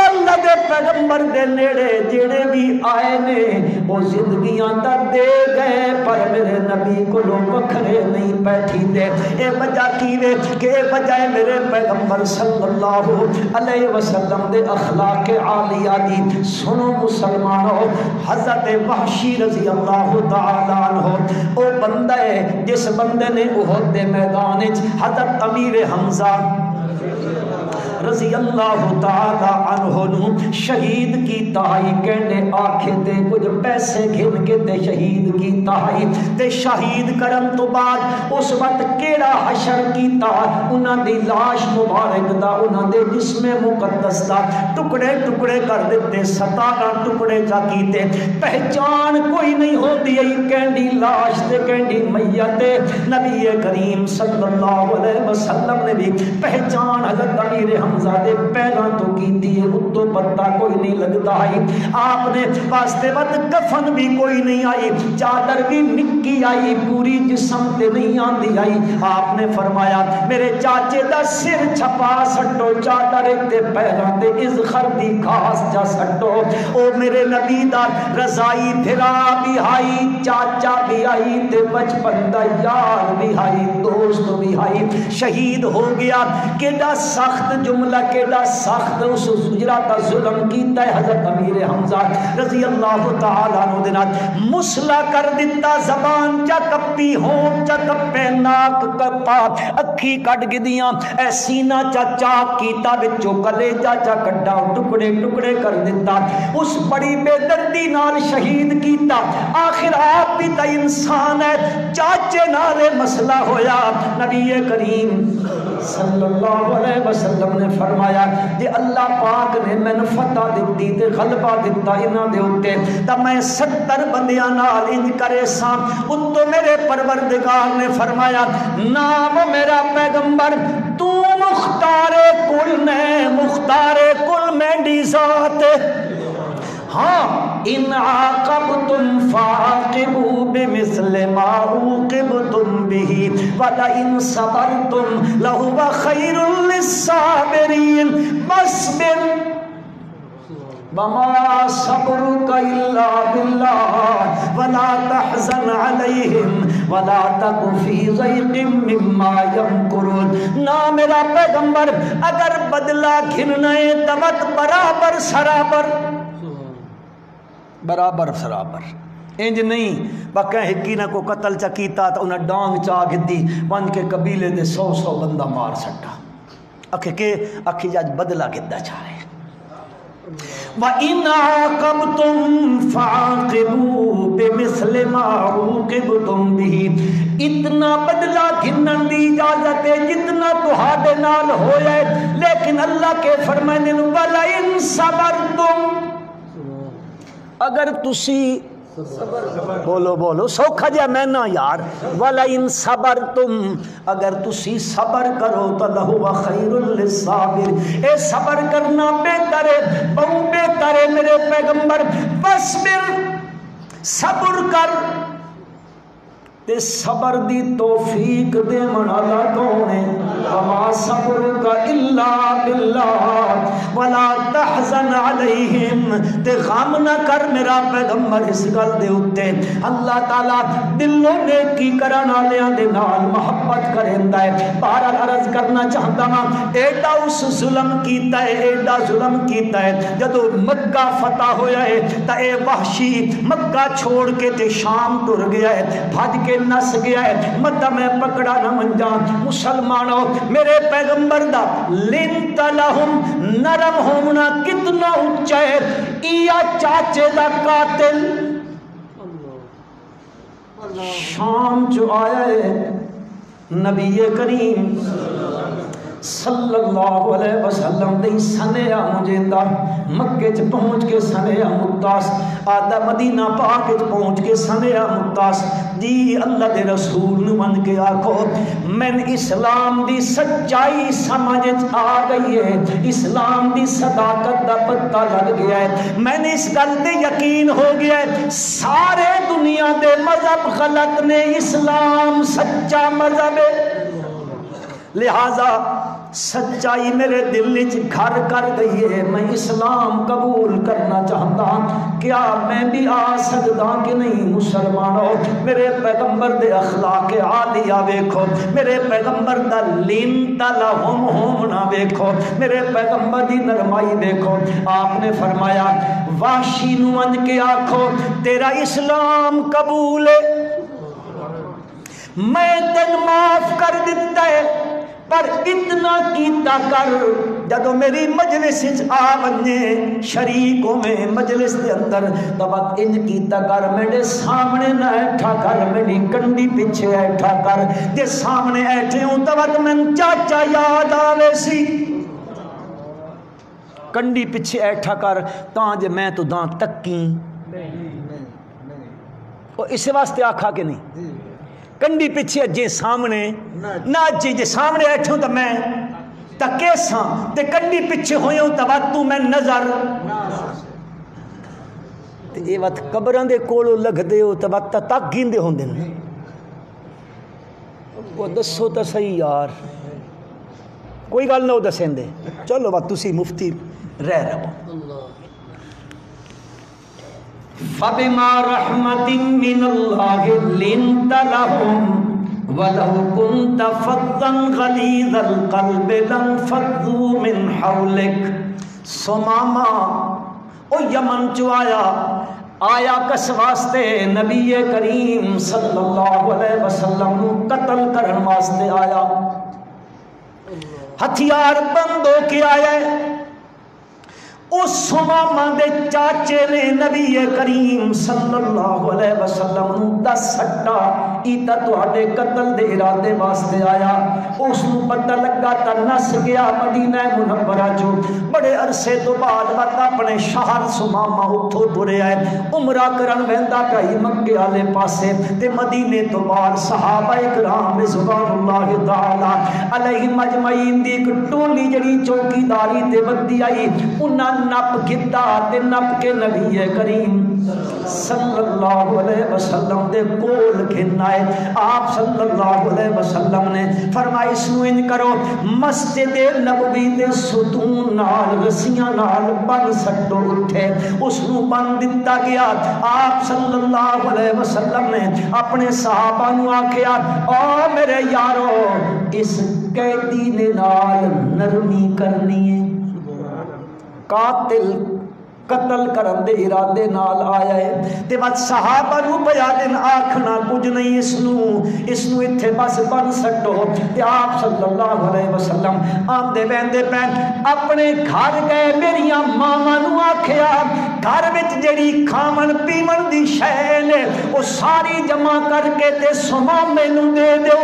اللہ دے پیغمبر دے نیڑے جڑے بھی آئے نے وہ زندگیاں دا دے گئے پر میرے نبی کو لوگ وکھرے نہیں بیٹھی دے. اے وجہ کیوے کہ اے وجہ میرے پیغمبر صلی اللہ علیہ وسلم دے اخلاق عالیہ دی. سنو مسلمانوں حضرت وحشی رضی اللہ تعالی عنہ او بندہ ہے جس بندے نے احد دے میدان وچ حضرت امیر حمزہ رضی اللہ تعالی عنہ نو شہید کیتا ہے. کہنے آکھے تے کچھ پیسے گھن کے تے شہید کیتا ہے تے شہید کرن تو بعد اس وقت کیڑا حشر کیتا انہاں دی لاش مبارک دا انہاں دے جسم مقدس دا ٹکڑے ٹکڑے کر دیتے 17 ٹکڑے جا کیتے. پہچان کوئی نہیں ہوتی ہے کینڈی لاش تے کینڈی میت. نبی کریم صلی اللہ علیہ وسلم نے بھی پہچان حضرت امیر حمزہ دے پیراں تو کیتی ہے. اتو پتہ کوئی نہیں لگتا ہے. آپ نے واسطے وقت کفن بھی کوئی نہیں آئی چادر بھی نکی آئی پوری جسم تے نہیں آندی آئی. آپ نے فرمایا میرے چاچے دا سر چھپا سٹو چادر تے پیراں تے ازخر دی گھاس جا سٹو. او میرے نبی دا رضائی دھرا بھی آئی چاچا بھی آئی تے بچپن دا یار بھی آئی دوست بھی آئی. شہید ہو گیا. کیڑا سخت جملہ کیڑا سخت اس اجرا کا ظلم کیتا ہے حضرت امیر حمزہ رضی اللہ تعالیٰ عنہ دے نال مسلا کر دیتا. زبان چا کپی ہون چا کپے ناک کپا اکھی کٹ گدیاں اے سینہ چا چاک کیتا وچوں کلیجا چا کڈا ٹکڑے ٹکڑے کر دیتا. اس بڑی بے دردی نال شہید کیتا. آخر آپ بھی تا انسان ہے چاچے نالے مسئلہ ہویا. نبی کریم صلی اللہ علیہ وسلم نے فرمایا جے اللہ پاک نے مینوں فتح دتی تے غلبہ دتا انہاں دے اوتے تے میں 70 بندیاں نال انج کرے ساں. اتو میرے پروردگار نے فرمایا نام میرا پیغمبر تو مختار کل نے مختار کل میں ذات. ہاں ان عاقبتم فعاقبوا بمثل ما عوقبتم به ولئن صبرتم لهو خير للصابرين. فاصبر وما صبرك إلا بالله ولا تحزن عليهم ولا تك في ضيق مما يمكرون. نا میرا پیغمبر اگر بدلہ گھننا ہے تو برابر سرابر برابر سرابر انج نہیں باقی ہکی نہ کو قتل چا کیتا تو انہیں ڈانگ چا گدی بن کے قبیلے دے 100 بندہ مار سٹا. اکھے کے اکھی جاج بدلہ گدہ چاہے. وَإِنْ عَاقَبْتُمْ فَعَاقِبُوا بِمِثْلِ مَا عُوقِبْتُمْ بِهِ. اتنا بدلہ گھنن دی اجازت ہے جتنا تہاڈے نال ہویا ہے. لیکن اللہ کے فرمانے وَلَئِنْ صَبَرْتُمْ اگر تسی بولو بولو سوکھا جا میں نا یار وَلَئِن صَبَرْتُمْ اگر تسی صبر کرو تو لَهُوَ خَيْرٌ لِلصَّابِرِ. اے صبر کرنا بہتر ہے بہت بہتر ہے میرے پیغمبر. فَاصْبِرْ صبر کر تے صبر دی توفیق دے منالا کون ہے. وَمَا صَبْرُكَ إِلَّا بِاللَّهِ وَلَا تَحْزَنْ عَلَيْهِمْ. تے غم نہ کر میرا پیغمبر اس گل دے اتے اللہ تعالیٰ دلوں نیکی کرن والیاں دے نال محبت کریندا ہے. بہرحال عرض کرنا چاہتا ہاں ایڈا اس ظلم کیتا ہے ایڈا ظلم کیتا ہے. جدو مکہ فتح ہویا ہے تا اے وحشی مکہ چھوڑ کے تے شام ٹر گیا ہے بھج کے نس گیا ہے. مدہ میں پکڑا نہ منجا. مسلمانوں میرے پیغمبر دا لنت لہم نرم ہونا کتنا اونچا ہے. ایا چاچے دا قاتل شام جو آیا ہے نبی کریم صلی اللہ علیہ وسلم دے سنیا مجھے دا مکے چ پہنچ کے سنیا مداس آدھا مدینہ پاک چ پہنچ کے سنیا مداس جی اللہ دے رسول نو من کے آکھو میں اسلام دی سچائی سمجھ آ گئی ہے، اسلام دی صداقت دا پتہ لگ گیا ہے، میں نے اس گل تے یقین ہو گیا ہے سارے دنیا دے مذہب غلط نے، اسلام سچا مذہب ہے، لہذا سچائی میرے دل وچ گھر کر گئی ہے، میں اسلام قبول کرنا چاہتا ہوں، کیا میں بھی آ سکتا کہ نہیں؟ مسلمانوں میرے پیغمبر دے اخلاق عالیہ ویکھو، میرے پیغمبر دا لین تلا ہم نہ ویکھو، میرے پیغمبر دی نرمائی ویکھو۔ آپ نے فرمایا وحشی نو ان کے آکھو تیرا اسلام قبول ہے، میں تن معاف کر دیتا ہے، پر اتنا کیتا کر جدو میری مجلس آ بنے شریکوں میں مجلس دے اندر تبت انج کیتا کر میرے سامنے نہ ایٹھا کر، میری کنڈی پیچھے ایٹھا کر، جے سامنے ایٹھے ہوں تبت میں چاچا یاد آوے سی، کنڈی پیچھے ایٹھا کر تاں جے میں تو داں تکیں، اور اس واسطے آکھا کہ نہیں کنڈی پیچھے جے سامنے نہ جے سامنے ایٹھے ہوں تو میں تکے ساں تے کنڈی پیچھے ہوئے ہوں تو میں نظر تے اے وقت قبران دے کولو لگ دے ہو تو وقت تک گیندے ہوں دن وہ دسو تا صحیح یار کوئی گل نہ ہو دسیں دے، چلو وقت تسی مفتی رہ رہو۔ فَبِمَا رَحْمَةٍ مِّنَ اللَّهِ لِنْتَ لَهُمْ وَلَوْ كُنْتَ فَظًّا غَلِيظَ الْقَلْبِ لَانفَضُّوا مِنْ حَوْلِكَ۔ سماما او یمن چو آیا کس واسطے نبی کریم صلی اللہ علیہ وسلم نو قتل کرن واسطے آیا، ہتھیار بند ہو کے آیا ہے، اس سماما دے چاچے نے نبی کریم صلی اللہ علیہ وسلم نو دس سٹا ایتا تواڈے قتل دے ارادے واسطے آیا، اس نو پتہ لگا تا نس گیا مدینہ منورہ جو بڑے عرصے تو بعد وقت اپنے شہر سماما اتھو ترے آئے، عمرہ کرن ویندا پئی مکے والے پاسے تے مدینے تو باہر صحابہ کرام رضوان اللہ تعالی علیہم اجمعین دی ایک ٹولی جڑی چوکیداری تے ودی آئی، انہاں نپ کتا تے نپ کے نبی کریم صلی اللہ علیہ وسلم دے کول گھنائے، آپ صلی اللہ علیہ وسلم نے فرمایا اس نو ان کرو مسجد نبوی دے ستون نال رسیاں نال بن سٹو اٹھے، اس نو بن دتا گیا۔ آپ صلی اللہ علیہ وسلم نے اپنے صحابہ نو آکھیا او میرے یارو اس قیدی نے نال نرمی کرنی ہے، قاتل قتل کرن دے ارادے نال آیا ہے تے بعد صحابہ نو بیان آکھنا کچھ نہیں، اس نو ایتھے بس بن سٹو تے آپ صلی اللہ علیہ وسلم آندے بیندے پین اپنے گھر گئے، میریاں ماما نو آکھیا گھر وچ جڑی کھاون پیون دی شے نے او ساری جمع کر کے تے سمامے نو دے دیو،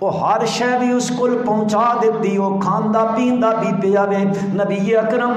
وہ ہر شے بھی اس کو پہنچا دیتی، وہ کھاندا پیندا بھی پیا وے۔ نبی اکرم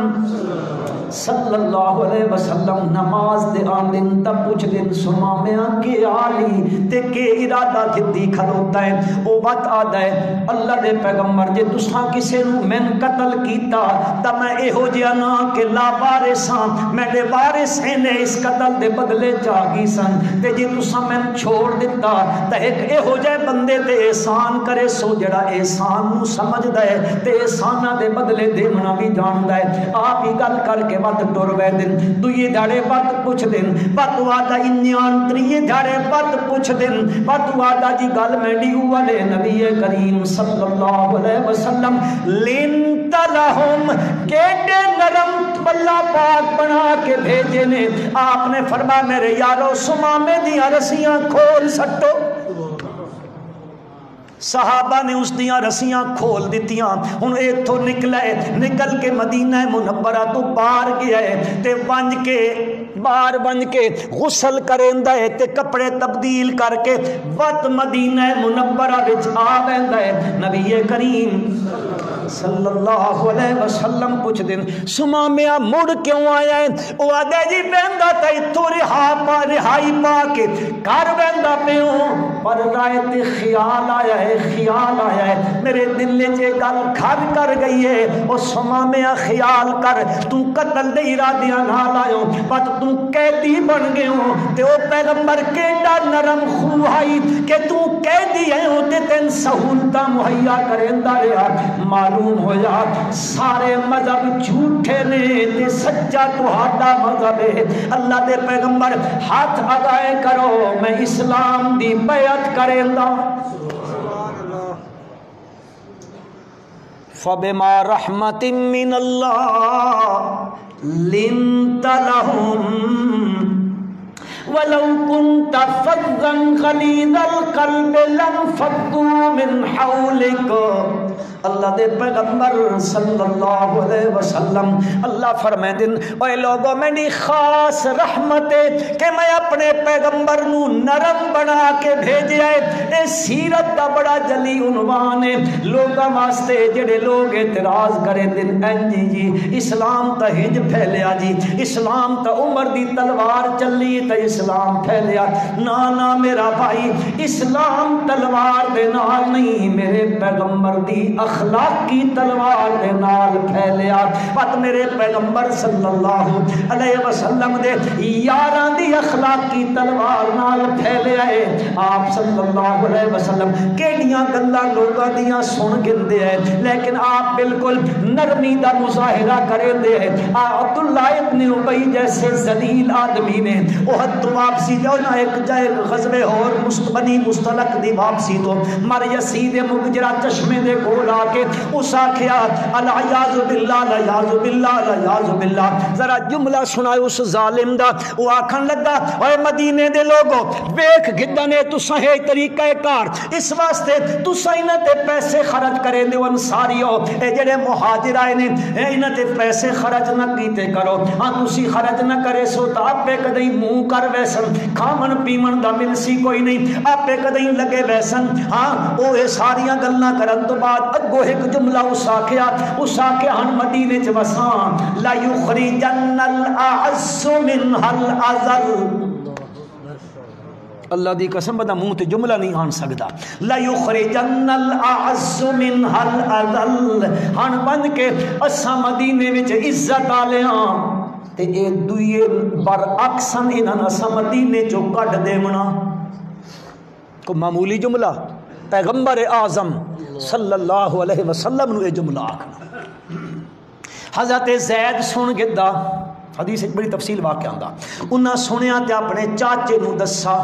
صلی اللہ علیہ وسلم نماز دے آمدن تب پوچھ دن سمامیاں کے آلی تے کے ارادہ کھتی کھلوتا ہے، وہ بات آدھا ہے اللہ دے پیغمبر جے تساں کسے نو میں قتل کیتا تا میں اے ہو جیا نا کہ لا وارثاں میرے وارث نے اس قتل دے بدلے چاہی سن، تے جے تساں میں چھوڑ دیتا تا ایک اے ہو جائے بندے تے احسان کرے سو جڑا احسان نو سمجھ دے تے احسانہ دے بدلے دیمنا بھی جان دے۔ آپ ہی گل کر کے بات ٹور وے دن دوئے دھاڑے بات پوچھ دن بات وعدہ انیان تریے دھاڑے بات پوچھ دن بات وعدہ جی گل میں ڈیو والے نبی کریم صلی اللہ علیہ وسلم لنت لہم کیڑے نرم اللہ پاک بنا کے بھیجے نے۔ آپ نے فرمایا میرے یارو سمامے دیاں رسیاں کھول سٹو، صحابہ نے اس دیاں رسیاں کھول دیتیاں، ہن ایتھوں نکل کے مدینہ منورہ تو باہر گیا ہے تے ونج کے باہر بن کے غسل کریندا ہے تے کپڑے تبدیل کر کے وت مدینہ منورہ وچ آ ویندا ہے نبی کریم صلی اللہ علیہ وسلم پوچھ دین سمامیا مڑ کیوں آیا ہے او آدھے جی بیندا تے تو رہائی پا کے گھر بیندا پیوں پر رائے تے خیال آیا ہے میرے دل وچ گل گھر کر گئی ہے او سمامیا خیال کر تو قتل دے ارادیاں نال آیو پر تو قیدی بن گئے ہو تے او پیغمبر کیڑا نرم خو آئی کہ تو قیدی ہے او تے تین سہولتاں مہیا کریندا رہیا معلوم ہویا سارے مذہب جھوٹے نے تے سچا تہاڈا مذہب ہے اللہ دے پیغمبر ہاتھ اگائے کرو میں اسلام دی بیعت کریندا فبما رحمت من اللہ لنت لهم ولو كنت فظا غليظ القلب لانفضوا من حولك اللہ دے پیغمبر صلی اللہ علیہ وسلم اللہ فرمائے دن اے لوگوں میری خاص رحمت ہے کہ میں اپنے پیغمبر نو نرم بنا کے بھیجیا ہے اے سیرت دا بڑا جلی عنوان ہے لوگاں واسطے جڑے لوگ اعتراض کریں دن جی اسلام تا ہنج پھیلیا جی اسلام تا عمر دی تلوار چلی تا اسلام پھیلیا نا میرا بھائی اسلام تلوار دے نال نہیں میرے پیغمبر دی اخلاقی تلوار دے نال پھیلیا پت میرے پیغمبر صلی اللہ علیہ وسلم دے یاراں دی اخلاقی تلوار نال پھیلیا ہے آپ صلی اللہ علیہ وسلم کیڑیاں گلاں لوکاں دیاں سن گندے ہیں لیکن آپ بالکل نرمی دا مظاہرہ کریندے ہیں عبداللہ ابن ابی جیسے ذلیل آدمی نے احد تو واپسی جو نہ ایک جائے غزوے اور بنی مستلق دی واپسی تو مر یسید مغجرہ چشمے دے کول آ کے اس آکھیا العیاذ باللہ العیاذ باللہ العیاذ باللہ ذرا جملہ سنائے اس ظالم دا وہ آکھن لگا اے مدینے دے لوگوں ویکھ گدنے تساں ہے طریقہ کار اس واسطے تساں انہاں تے پیسے خرچ کرے دے انصاریو اے جڑے مہاجر آئے نے انہاں تے پیسے خرچ نہ کیتے کرو ہاں تسی خرچ نہ کرے سو تا آپے کدی منہ کر ویسن کھامن پیمن دا ملسی کوئی نہیں آپے کدی لگے ویسن ہاں او اے ساریاں گلاں کرن تو بعد اگو ایک جملہ اس آکھیا ہن مدینے چ وساں لا یخرجن الاعز منها الاذل اللہ دی قسم بدا منہ تے جملہ نہیں آن سکدا لا یخرجن الاعز منها الاذل ہن بن کے اساں مدینے وچ عزت والیاں تے اے دوئے برعکسن انہاں اساں مدینے چوں کڈ دیونا کو معمولی جملہ پیغمبر اعظم صلی اللہ علیہ وسلم نو اے جملہ آکھنا حضرت زید سن گدا حدیث ایک بڑی تفصیل واقعہ آندا انہاں سنیا تے اپنے چاچے نو دسا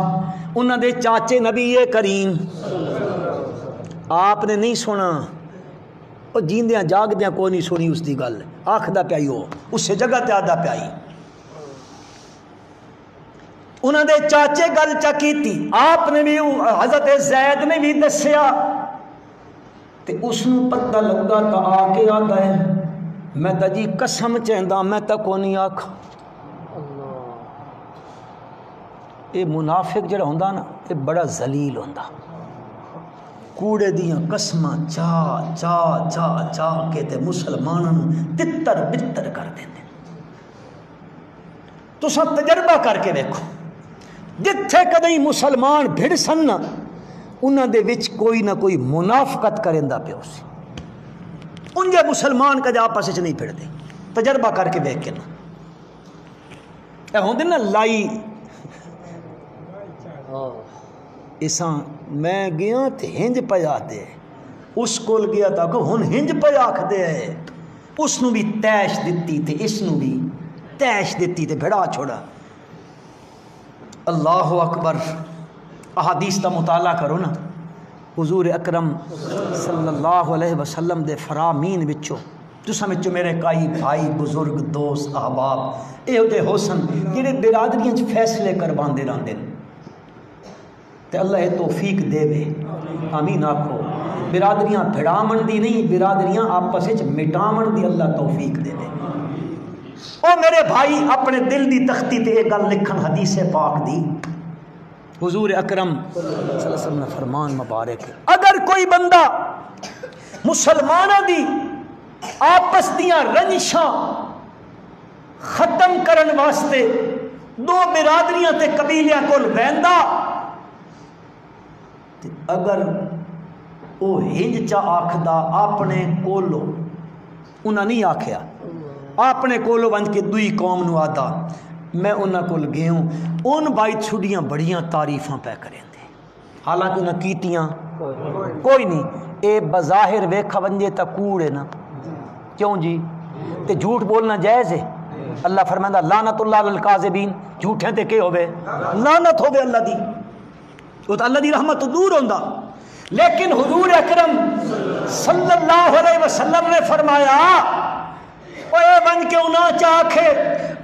انہاں دے چاچے نبی کریم آپ نے نہیں سنا او جیندیاں جاگدیاں کوئی نہیں سنی اس دی گل آکھدا پیائی ہو اس جگہ تے آدا پیائی انہاں دے چاچے گل چکیتی آپ نے بھی حضرت زید نے بھی دسیا تے اس نو پتہ لگا تا آ کے آتا ہے میں تا جی قسم چہندا میں تا کو نہیں آکھا اے منافق جڑا ہوندا نا اے بڑا ذلیل ہوندا کوڑے دیاں قسماں چا کے تے مسلماناں تتر بتر کر دیندے تو سب تجربہ کر کے دیکھو جتھے کدی مسلمان بھڑ سن انہاں دے وچ کوئی نہ کوئی منافقت کریندا پیو سی انجے مسلمان کدی آپس وچ نہیں پھڑدے تجربہ کر کے دیکھ کے نا اے ہوندے نا لائی اساں میں گیا تے ہنج پیا دے اس کول گیا تا کہ ہن ہنج پیا آکھ دے اس نو بھی تیش دتی تے اس نو بھی تیش دتی تے بھڑا چھوڑا اللہ اکبر احادیث کا مطالعہ کرو نا حضور اکرم صلی اللہ علیہ وسلم دے فرامین وچوں تساں وچوں میرے کئی بھائی بزرگ دوست احباب اے دے حسن جڑے برادریاں چ فیصلے کرواندے رہندے تے اللہ اے توفیق دے وے آمین آکھو برادریاں بھڑامن دی نہیں برادریاں آپس وچ مٹامن دی اللہ توفیق دے وے او میرے بھائی اپنے دل دی تختی تے یہ گل لکھن حدیث پاک دی حضور اکرم صلی اللہ علیہ وسلم نے فرمان مبارک ہے اگر کوئی بندہ مسلمانوں دی آپس دیاں رنجشاں ختم کرن واسطے دو برادریاں تے قبیلیاں کول بیندا تے اگر او ہنج چا آکھدا اپنے کولو انہاں نہیں آکھیا اپنے کولو ونج کے دوئی قوم نو آدا میں انہاں کول گیا ہوں ان بائی چھڑیاں بڑیاں تعریفاں پہ کریں دے حالانکہ انہاں کیتیاں کوئی نہیں اے بظاہر ویکھا ونجے تا کوڑ ہے نا کیوں جی تے جھوٹ بولنا جائز ہے اللہ فرمائندہ لعنت اللہ علی الکاذبین جھوٹیں تے کے ہوئے لعنت ہوئے اللہ دی وہ تو اللہ دی رحمت تو دور ہوندا لیکن حضور اکرم صلی اللہ علیہ وسلم نے فرمایا اے بن کے انہاں چاکھے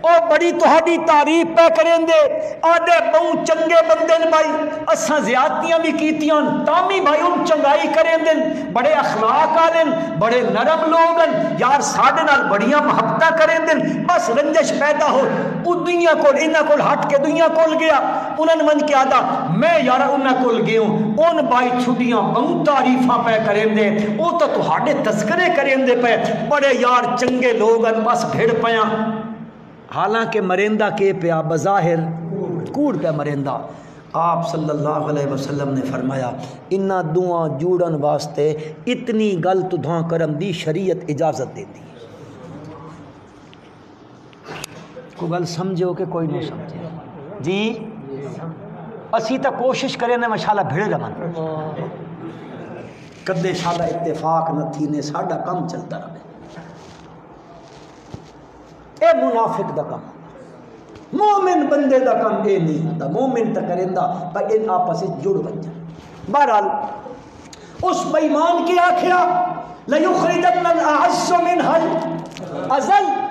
او بڑی تہاڈی تعریف پہ کریں دے آدھے بہوں چنگے بندے بھائی اساں زیادتیاں بھی کیتیاں تامی بھائی ان چنگائی کریں دے بڑے اخلاق آلن بڑے نرم لوگن یار ساڑھے نال بڑیاں محبتہ کریں دے بس رنجش پیدا ہو او دنیا کول انہاں کول ہٹ کے دنیا کول گیا انہاں نے من کے آدھا میں یارا انہاں کول گیا ہوں ان بائی چھٹیاں بہوں تعریفاں پہ کریں دے او تو تہاڈے تذکرے کریں دے پہ بڑے یار چنگے لوگن بس بھیڑ پیاں حالانکہ مرندہ کے پیا بظاہر کوڑ پہ مرندہ آپ صلی اللہ علیہ وسلم نے فرمایا انہاں دعا جوڑن واسطے اتنی گل تدھاں کرم دی شریعت اجازت دے دی کوئی گل سمجھو کہ کوئی نہیں سمجھے جی اسی تا کوشش کریں نا ماشاءاللہ بھیڑ رمن کدے شالا اتفاق نہ تھی نے ساڈا کم چلتا رہے اے منافق دا کم مومن بندے دا کم اے نہیں ہوتا مومن تا کرندہ پر ان آپس جڑ بن جائے بہرحال اس بیمان کی آخیا لَيُخْرِجَنَّ الْأَعَزُّ مِنْهَا الْأَذَلَّ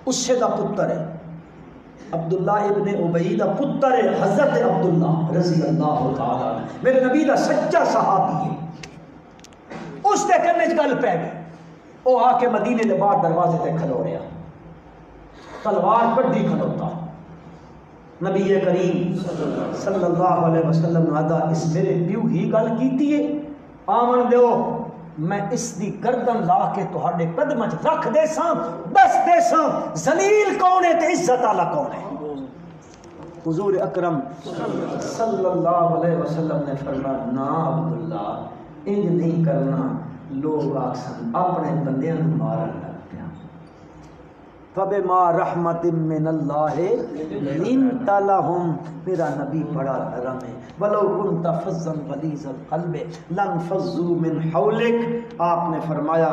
اس سے دا پتر ہے عبداللہ ابن عبی دا پتر ہے حضرت عبداللہ رضی اللہ تعالیٰ میرے نبی دا سچا صحابی ہے اس دے کرنے گل پہ گئی وہ آ کے مدینے دے باہر دروازے تے کھلو رہا تلوار کڈی کھلوتا نبی کریم صلی اللہ علیہ وسلم نے آدھا اس میرے پیو ہی گل کیتی ہے آمن دیو میں اس دی گردن لا کے تہاڈے قدم وچ رکھ دے ساں بس دے ساں ذلیل کون ہے تے عزت والا کون ہے حضور اکرم صلی اللہ علیہ وسلم نے فرمایا نا عبداللہ انج نہیں کرنا لوگ آکسن اپنے بندیاں نوں مارن لگ پیا فبما رحمت من اللہ لنت لہم میرا نبی بڑا نرم ہے ولو كنت فظا غلیظ القلب لانفضوا من حولک آپ نے فرمایا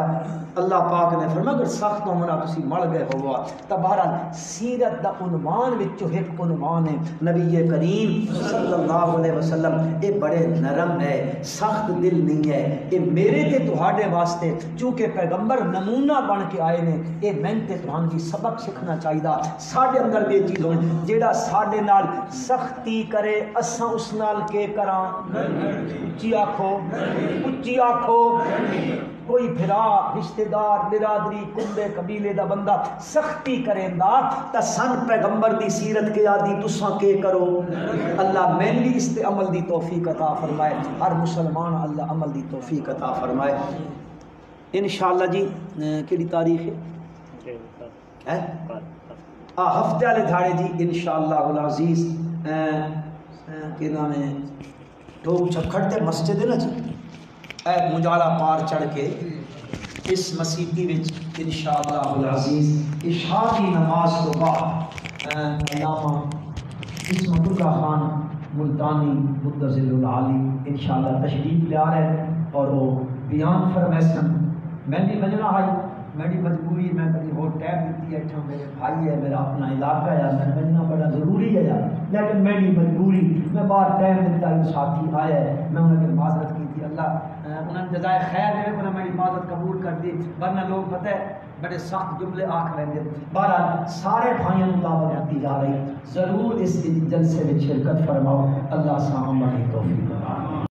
اللہ پاک نے فرمایا اگر سخت ہونا تسی مڑ گئے ہوا تو بہرحال سیرت دا عنوان وچوں ایک عنوان ہے نبی کریم صلی اللہ علیہ وسلم اے بڑے نرم ہے سخت دل نہیں ہے اے میرے تے تہاڈے واسطے چونکہ پیغمبر نمونہ بن کے آئے نے اے میں تے تہاں دی سبق سیکھنا چاہیدا ساڈے اندر بھی چیز ہوے جیڑا ساڈے نال سختی کرے اساں اس نال کے کراں اچھی آکھو کوئی بھرا رشتہ دار برادری کنبے قبیلے دا بندہ سختی کریندا تا سن پیغمبر دی سیرت کے آدی تساں کے کرو اللہ میں بھی اس تے عمل دی توفیق عطا فرمائے ہر مسلمان اللہ عمل دی توفیق عطا فرمائے انشاءاللہ جی کیڑی تاریخ ہے ہفتے والے دھاڑے جی انشاءاللہ العزیز کہ نام ہے ٹوک چھکڑتے مسجد ہے نا جی اے مجالا پار چڑھ کے اس مسیحی وچ انشاءاللہ العزیز عشاء کی نماز تو بعد علامہ عصمت اللہ خان ملتانی متضل العالی انشاءاللہ تشریف لے آ رہے ہیں اور وہ بیان فرمیسن میں بھی مجمع آئی میری مجبوری میں کبھی وہ ٹیب دیتی ہے میرے بھائی ہے میرا اپنا علاقہ ہے میں مجمع بڑا ضروری ہے یار لیکن میری مجبوری میں بار ٹائم دیتا ہوں ساتھی آیا ہے میں انہیں معذرت کی تھی اللہ انہوں نے جزائے خیر دے انہوں نے میری معذرت قبول کر دی ورنہ لوگ پتہ ہے بڑے سخت جملے آکھ رہے ہیں بہرحال سارے بھائیوں کو دعوت دی جا رہی ضرور اس جلسے میں شرکت فرماؤ اللہ سا عمل توفیق